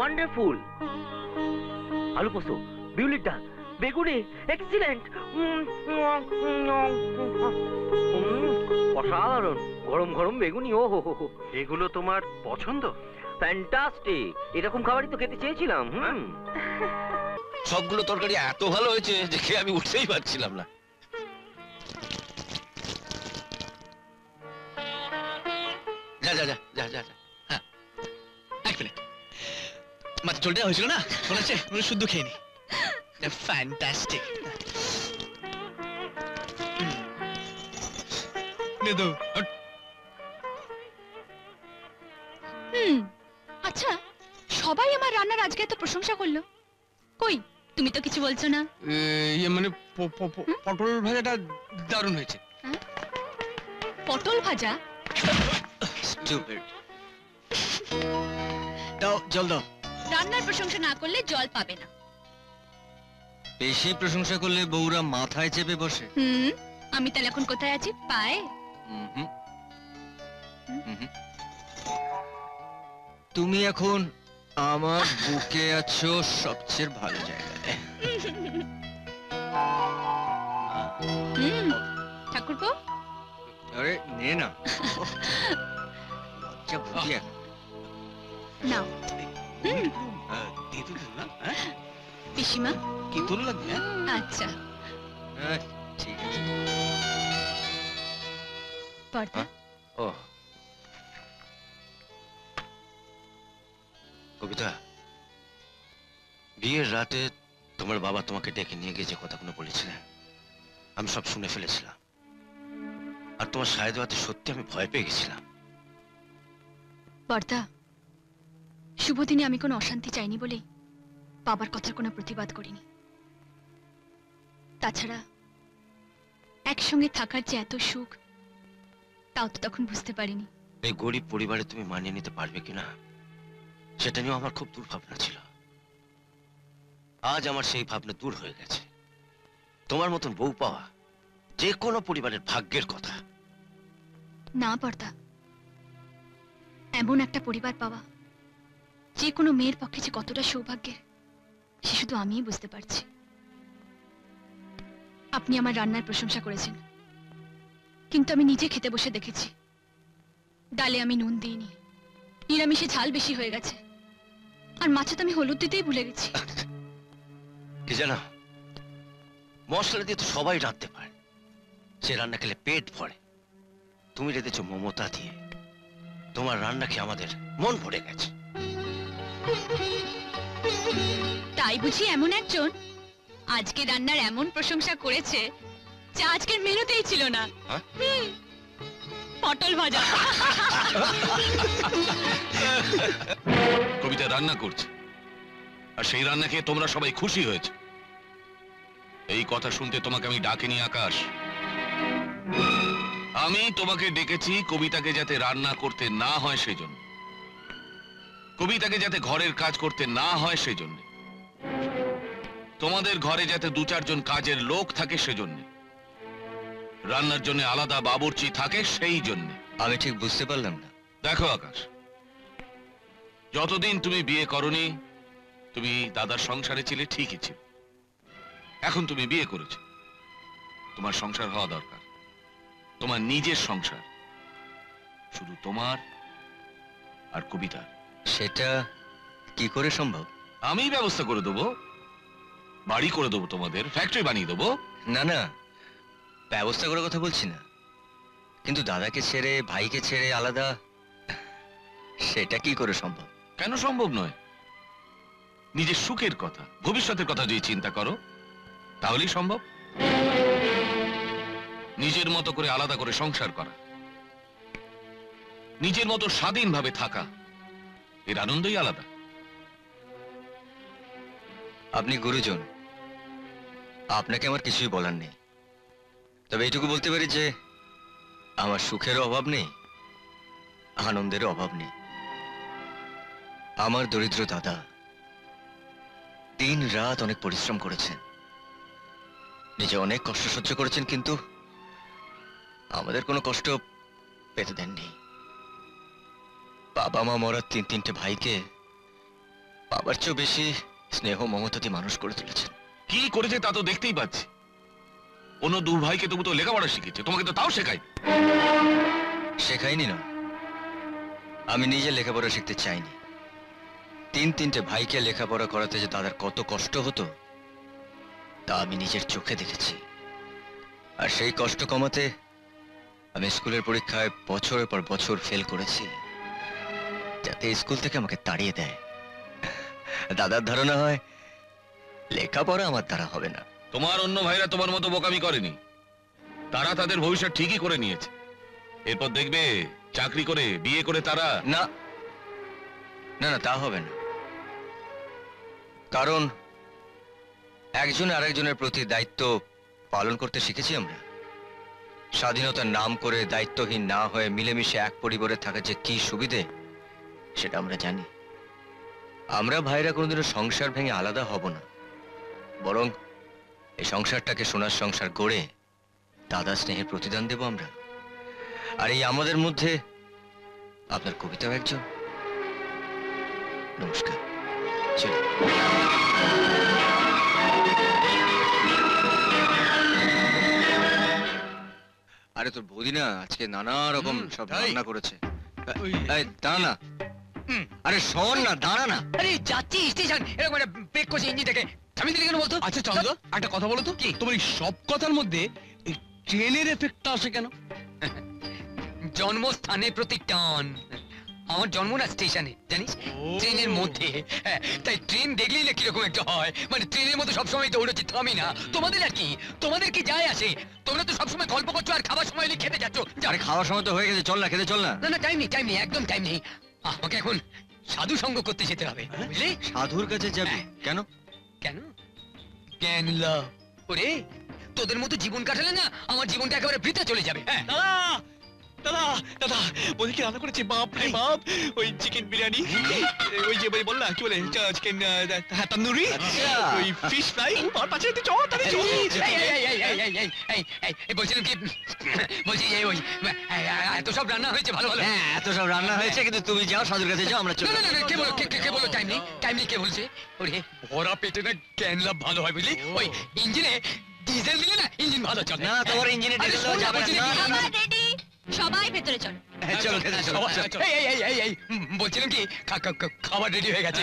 Wonderful. আলু পোস্ত, বিউলির ডাল, বেগুনি, এক্সিলেন্ট, অসাধারণ। গরম গরম বেগুনি, ও হো হো। এগুলো তোমার পছন্দ? ফ্যান্টাস্টিক, এরকম খাবারই তো খেতে চেয়েছিলাম। সবগুলো তরকারি এত ভালো হয়েছে যে খেয়ে আমি উঠতেই পারছিলাম না। যা যা যা যা যা। হ্যাঁ, এক মিনিট, মাত্র চলতে হয়েছিল না, মনে আছে? শুদ্ধ খেয়ে নি। ফ্যান্টাস্টিক। আচ্ছা, সবাই আমার রান্নার আজকে এত প্রশংসা করলো, কই তুমি তো কিছু বলছো না? মানে পটল ভাজাটা দারুণ হয়েছে। পটল ভাজা? স্টুপিড। দাও জল দাও। রান্নার প্রশংসা না করলে জল পাবে না। বেশি প্রশংসা করলে বউরা মাথায় চেপে বসে। আমি তাহলে এখন কোথায় আছি? পায়ে? তুমি এখন আমার বুকে আছো সবচেয়ে ভালো জায়গায়। ঠাকুরপো, আরে নে না, লজ্জা বুঝি এখন। নাও। পিসিমা কি তোর লাগবে? আচ্ছা ঠিক আছে। পর্দা। ও কবিতা, বিয়ের রাতে তোমার বাবা তোমাকে ডেকে নিয়ে গিয়ে যে কথাগুলো বলেছিলেন আমি সব শুনে ফেলেছিলাম। আর তোমার সায় দেওয়াতে সত্যি আমি ভয় পেয়ে গেছিলাম। পর্দা, শুভ দিনে আমি কোনো অশান্তি চাইনি বলেই বাবার কথার কোনো প্রতিবাদ করিনি। তাছাড়া একসঙ্গে থাকার যে এত সুখ, তাও তো তখন বুঝতে পারিনি। এই গরিব পরিবারে তুমি মানিয়ে নিতে পারবে কিনা সেটা নিয়েও আমার খুব দুর্ভাবনা ছিল। আজ আমার সেই ভাবনা দূর হয়ে গেছে। তোমার মতন বউ পাওয়া যে কোনো পরিবারের ভাগ্যের কথা। না পর্দা, এমন একটা পরিবার পাওয়া যে কোনো মেয়ের পক্ষে যে কতটা সৌভাগ্যের সে শুধু আমিই বুঝতে পারছি। আপনি আমার রান্নার প্রশংসা করেছেন, কিন্তু আমি নিজে খেতে বসে দেখেছি ডালে আমি নুন দিইনি, নিরামিষে ঝাল বেশি হয়ে গেছে, আর মাছে তো আমি হলুদ দিতেই ভুলে গেছি। কি জানো, মশলা দিয়ে তো সবাই রাঁধতে পারে, সে রান্না খেলে পেট ভরে। তুমি রেঁধেছো মমতা দিয়ে, তোমার রান্না খেয়ে আমাদের মন ভরে গেছে। তাই বুঝি এমন একজন আজকে রান্নার এমন প্রশংসা করেছে যা আজকের মেনুতেই ছিল না? পটল ভাজা। কবিতা রান্না করছে, আর সেই রান্না খেয়ে তোমরা সবাই খুশি হয়েছে। এই কথা শুনতে তোমাকে আমি ডাকিনি আকাশ। আমি তোমাকে ডেকেছি কবিতাকে যাতে রান্না করতে না হয় সেই জন্য, কবিতাকে যাতে ঘরের কাজ করতে না হয় সেই জন্য, তোমাদের ঘরে যাতে দু চারজন কাজের লোক থাকে সেজন্য, রান্নার জন্য আলাদা বাবুর্চি থাকে সেই জন্য। আমি ঠিক বুঝতে পারলাম না। দেখো আকাশ, যতদিন তুমি বিয়ে করনি তুমি দাদার সংসারে ছিলে ঠিকই ছিল। এখন তুমি বিয়ে করেছো, তোমার সংসার হওয়া দরকার, তোমার নিজের সংসার, শুধু তোমার আর কবিতার। সেটা কি করে সম্ভব? আমি ব্যবস্থা করে দেবো, বাড়ি করে দেবো, তোমাদের ফ্যাক্টরি বানিয়ে দেবো। না না, ব্যবস্থা করার কথা বলছি না, কিন্তু দাদাকে ছেড়ে ভাইকে ছেড়ে আলাদা, সেটা কি করে সম্ভব? কেন সম্ভব নয়? নিজের সুখের কথা, ভবিষ্যতের কথা যদি চিন্তা করো তাহলেই সম্ভব। নিজের মতো করে আলাদা করে সংসার করা, নিজের মতো স্বাধীনভাবে থাকা, এর আনন্দই আলাদা। আপনি গুরুজন, আপনাকে আমার কিছুই বলার নেই। তবে এইটুকু বলতে পারি যে আমার সুখেরও অভাব নেই, আনন্দেরও অভাব নেই। আমার দরিদ্র দাদা দিন রাত অনেক পরিশ্রম করেছেন, নিজে অনেক কষ্ট সহ্য করেছেন, কিন্তু আমাদের কোনো কষ্ট পেতে দেননি। বাবা মা মরার তিনটে ভাইকে বাবার চেয়েও বেশি স্নেহ মমতা দিয়ে মানুষ করে তুলেছেন। কি করেছে তা তো দেখতেই পাচ্ছি। কোনো দু ভাইকে তবু তো লেখাপড়া শিখেছে, তোমাকে তো তাও শেখায়। শেখাইনি না, আমি নিজে লেখাপড়া শিখতে চাইনি। তিনটে ভাইকে লেখাপড়া করাতে যে তাদের কত কষ্ট হতো তা আমি নিজের চোখে দেখেছি। আর সেই কষ্ট কমাতে আমি স্কুলের পরীক্ষায় বছরের পর বছর ফেল করেছি, যাতে স্কুল থেকে আমাকে তাড়িয়ে দেয়। দাদার ধারণা হয় লেখাপড়া আমার দ্বারা হবে না। তোমার অন্য ভাইরা তোমার মতো বোকামি করেনি, তারা তাদের ভবিষ্যৎ ঠিকই করে নিয়েছে। এরপর দেখবে চাকরি করে বিয়ে করে তারা। না না না, তা হবে না। কারণ একজন আরেকজনের প্রতি দায়িত্ব পালন করতে শিখেছি আমরা। স্বাধীনতার নাম করে দায়িত্বহীন না হয়ে মিলেমিশে এক পরিবারে থাকা যে কি সুবিধে সেটা আমরা জানি। আমরা ভাইরা কোনোদিনও সংসার ভেঙে আলাদা হব না, বরং এই সংসারটাকে সোনার সংসার গড়ে দাদা স্নেহের প্রতিদান দেব আমরা। আর এই আমাদের মধ্যে আপনার কবিতাও একজন। নমস্কার। চলো। আরে তোর বৌদি না আজকে নানা রকম সব তাই? রান্না করেছে। ওই- এই দাঁড়া না, আরে শোন না, দাঁড়া না। আরে যাচ্ছি স্টেশন, এরকম একটা ব্রেক করছে ইঞ্জিন থেকে। থামিয়ে দিলি কেন বলতো? আচ্ছা চন্দ্র, একটা কথা বলো তো, কি? তোমার এই সব কথার মধ্যে এই ট্রেনের এফেক্টটা আসে কেন? জন্মস্থানে প্রতি টান। আমার জন্ম না স্টেশনে, জানিস, ট্রেনের মধ্যে। হ্যাঁ, তাই ট্রেন দেখলেই না কিরকম একটা হয়, মানে ট্রেনের মতো সবসময় দৌড়াচ্ছি, থামি না। তোমাদের আর কি, তোমাদের কি যায় আসে? তোমরা তো সবসময় গল্প করছো আর খাবার সময় হলে খেতে যাচ্ছ। আরে খাওয়ার সময় তো হয়ে গেছে, চল না, খেতে চল না। না না, টাইম নেই, একদম টাইম নেই। আমাকে এখন সাধু সঙ্গ করতে যেতে হবে, বুঝলি? সাধুর কাছে যাবি কেন? কেন? জ্ঞান লাভ। ওরে, তোদের মতো জীবন কাটালে না আমার জীবনটা একেবারে বৃথা চলে যাবে। হ্যাঁ, দাদা দাদা দাদা, বৌদি কি রান্না করেছে? বাপ রে বাপ, ওই চিকেন বিরিয়ানি, ওই যে বল না কি বলে, চিকেন তন্দুরি, আচ্ছা। ওই ফিশ ফ্রাই, আর পাশে একটু চল, তাহলে চল। বলছিলাম কি, বলছি ওই এত সব রান্না হয়েছে, ভালো ভালো। হ্যাঁ, এত সব রান্না হয়েছে, কিন্তু তুমি যাও সাধুর কাছে যাও, আমরা চলে না, না, না, কে বলো টাইম নেই, কে বলছে? ওরে, ভরা পেটে না জ্ঞান লাভ ভালো হয়, বুঝলি? ওই ইঞ্জিনে ডিজেল দিলে না ইঞ্জিন ভালো চলে। না, তোমার ইঞ্জিনে আরে ডিজেল শোন না, যাবে বলছি না। নাকি? না, না, আমার রেডি, সবাই ভেতরে চলো। হ্যাঁ, চলো খেতে চলো। চলো। বলছিলাম কি, খাবার রেডি হয়ে গেছে,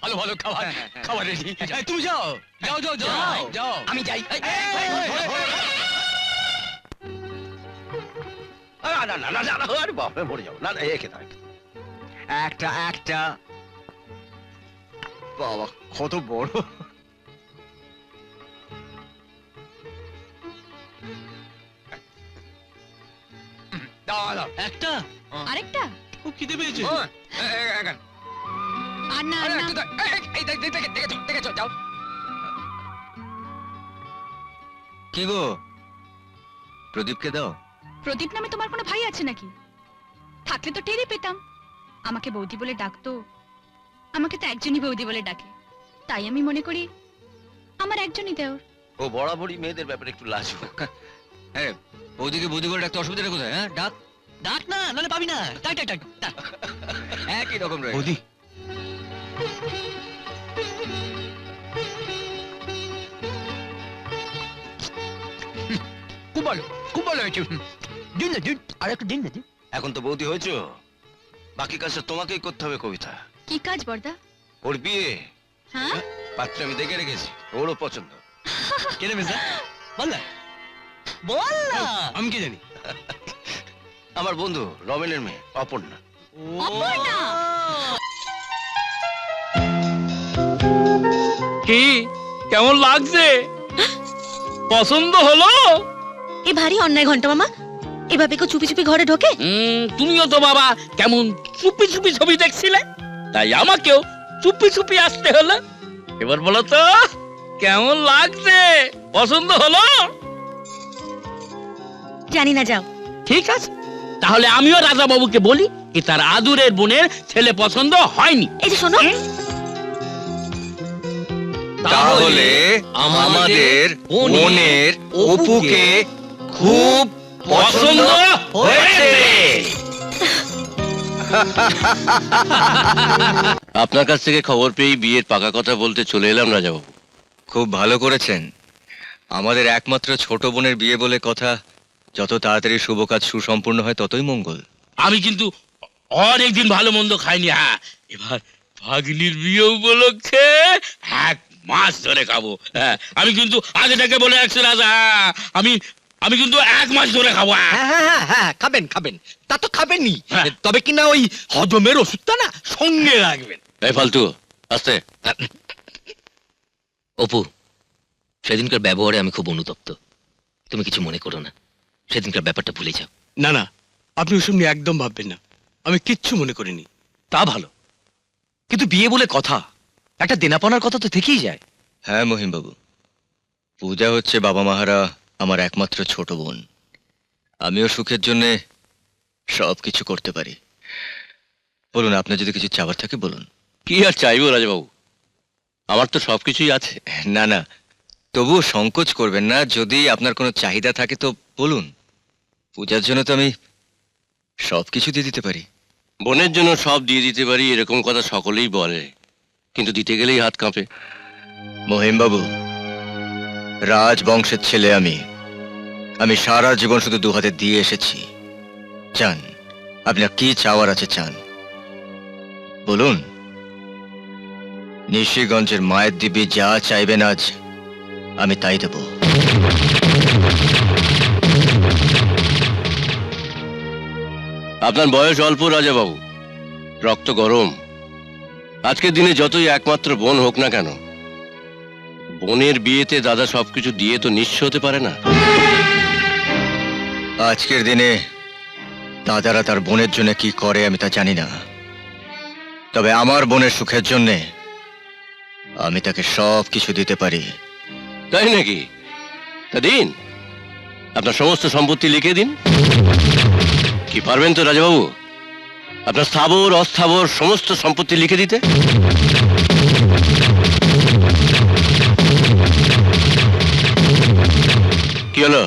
ভালো ভালো খাবার, হ্যাঁ। খাবার রেডি। এই, তুমি যাও যাও যাও যাও যাও। আমি যাই। না না না না না, আরে বাপরে মরে যাবো। না না, এ খেতে হয়। একটা বাবা কত বড়। দাও। একটা আরেকটা? ও খিদে পেয়েছে। আর না, আর না। দেখেছো, যাও। কি গো, প্রদীপকে দাও। প্রদীপ নামে তোমার কোনো ভাই আছে নাকি? থাকলে তো টেরই পেতাম। আমাকে বৌদি বলে ডাকতো, আমাকে তো একজনই বৌদি বলে ডাকে, তাই আমি মনে করি আমার একজনই দেওর। ও বরাবরই মেয়েদের ব্যাপারে একটু লাজুক। হ্যাঁ, বৌদিকে বৌদি বলে ডাকতে অসুবিধাটা কোথায়? হ্যাঁ, ডাক। ডাক না, নাহলে পাবি না। ডাক। একই রকম রয়েছে। বৌদি, খুব ভালো হয়েছে। দিন না, দিন, আর একটু দিন না, দিন। এখন তো বৌদি হয়েছো, বাকি কাজটা তোমাকেই করতে হবে। কবিতা, কি কাজ বর্দা? ওর বিয়ে হ্যাঁ, পাত্র আমি দেখে রেখেছি, ওরও পছন্দ। কেনে মেজা বল না। বল না। আমি কি জানি? আমার বন্ধু রমেনের মেয়ে অপর্ণা। অপর্ণা। কি কেমন লাগছে? পছন্দ হলো? এ ভারী অন্যায় ঘন্টা মামা, এভাবে কেউ চুপি চুপি ঘরে ঢোকে? তুমিও তো বাবা কেমন চুপি চুপি ছবি দেখছিলে, তাই আমাকেও চুপি চুপি আসতে হলো। এবার বলো তো কেমন লাগছে? পছন্দ হলো? জানি না, যাও। ঠিক আছে, তাহলে আমিও রাজা বাবুকে বলি কি তার আদুরের বোনের ছেলে পছন্দ হয়নি। এই যে শোনো, তাহলে আমাদের বোনের অপুকে খুব পছন্দ হয়েছে। আপনার কাছ থেকে খবর পেয়ে বিয়ের পাকা কথা বলতে চলে এলাম রাজাবাবু। খুব ভালো করেছেন। আমাদের একমাত্র ছোট বোনের বিয়ে বলে কথা, যত তাড়াতাড়ি শুভ কাজ সুসম্পূর্ণ হয় ততই মঙ্গল। আমি কিন্তু অনেকদিন ভালো মন্দ খাইনি। হ্যাঁ, এবার ভাগ্নির বিয়ে উপলক্ষে 1 মাস ধরে খাবো। হ্যাঁ, আমি কিন্তু আগে থেকে বলে রাখছি রাজা। হ্যাঁ, আমি কিন্তু 1 মাস ধরে খাবো। হ্যাঁ। হ্যাঁ খাবেন খাবেন, তা তো খাবেনই, হ্যাঁ। তবে কিনা ওই হজমের ওষুধটা না সঙ্গে রাখবেন। এই ফালতু আস্তে। অপু, সেদিনকার ব্যবহারে আমি খুব অনুতপ্ত, তুমি কিছু মনে করো না। সেদিনকার ব্যাপারটা ভুলে যাও। না না, আপনি ওসব নিয়ে একদম ভাববেন না, আমি কিচ্ছু মনে করিনি। তা ভালো, কিন্তু বিয়ে বলে কথা, একটা দেনাপানার কথা তো থেকেই যায়। হ্যাঁ মহিমবাবু, পূজা হচ্ছে বাবা মাহারা আমার একমাত্র ছোট বোন। আমিও সুখের জন্যে সব কিছু করতে পারি। বলুন, আপনার যদি কিছু চাওয়ার থাকে বলুন। কি আর চাইবো রাজাবাবু, আমার তো সবকিছুই আছে। না না, তবুও সংকোচ করবেন না। যদি আপনার কোনো চাহিদা থাকে তো বলুন। পূজার জন্য তো আমি সব কিছু দিয়ে দিতে পারি। বোনের জন্য সব দিয়ে দিতে পারি এরকম কথা সকলেই বলে, কিন্তু দিতে গেলেই হাত কাঁপে। মহিমবাবু, রাজবংশের ছেলে আমি সারা জীবন শুধু 2 হাতে দিয়ে এসেছি। চান, আপনার কি চাওয়ার আছে চান বলুন। নিশিগঞ্জের মায়ের দিব্যি যা চাইবেন আজ আমি তাই দেব। আপনার বয়স অল্প রাজাবাবু, রক্ত গরম। আজকের দিনে যতই একমাত্র বোন হোক না কেন, বোনের বিয়েতে দাদা সবকিছু দিয়ে তো নিঃস্ব হতে পারে না। আজকের দিনে দাদারা তার বোনের জন্য কি করে আমি তা জানি না, তবে আমার বোনের সুখের জন্যে আমি তাকে সব কিছু দিতে পারি। তাই নাকি? তা দিন, আপনার সমস্ত সম্পত্তি লিখে দিন। কি পারবেন তো রাজাবাবু, আপনার স্থাবর অস্থাবর সমস্ত সম্পত্তি লিখে দিতে? কি হলো,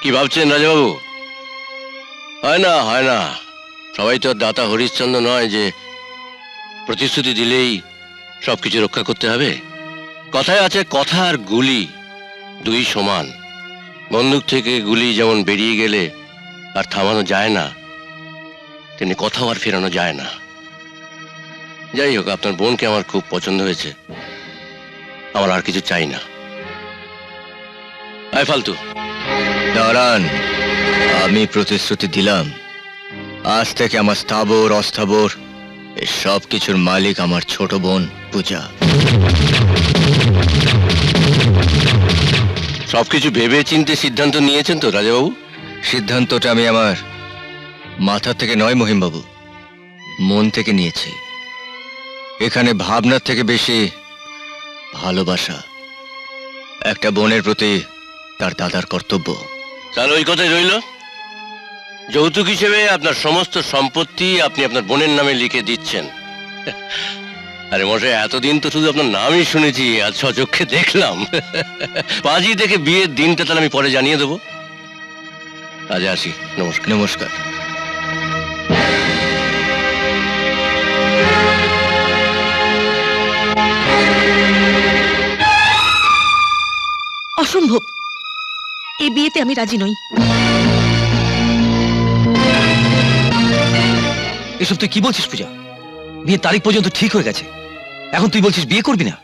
কি ভাবছেন রাজাবাবু? হয় না হয় না, সবাই তো আর দাতা হরিশ্চন্দ্র নয় যে প্রতিশ্রুতি দিলেই সবকিছু রক্ষা করতে হবে। কথায় আছে, কথা আর গুলি 2 সমান। বন্দুক থেকে গুলি যেমন বেরিয়ে গেলে আর থামানো যায় না, তেমনি কথাও আর ফেরানো যায় না। যাই হোক, আপনার বোনকে আমার খুব পছন্দ হয়েছে, আমার আর কিছু চাই না। আয় ফালতু। দাঁড়ান, আমি প্রতিশ্রুতি দিলাম, আজ থেকে আমার স্থাবর অস্থাবর এই সব কিছুর মালিক আমার ছোট বোন পূজা। সবকিছু ভেবে চিন্তে সিদ্ধান্ত নিয়েছেন তো রাজাবাবু? সিদ্ধান্তটা আমি আমার মাথা থেকে নয় মহিমবাবু, মন থেকে নিয়েছি। এখানে ভাবনার থেকে বেশি ভালোবাসা, একটা বোনের প্রতি তার দাদার কর্তব্য। তাহলে ওই কথাই রইল, যৌতুক হিসেবে আপনার সমস্ত সম্পত্তি আপনি আপনার বোনের নামে লিখে দিচ্ছেন। আরে মশাই, এতদিন তো শুধু আপনার নামই শুনেছি, আজ সচক্ষে দেখলাম। পাঁজি থেকে বিয়ের দিনটা তাহলে আমি পরে জানিয়ে দেবো। আজ আসি, নমস্কার। নমস্কার। অসম্ভব, এই বিয়েতে আমি রাজি নই। এসব তুই কি বলছিস পূজা? বিয়ের তারিখ পর্যন্ত ঠিক হয়ে গেছে, এখন তুই বলছিস বিয়ে করবি না?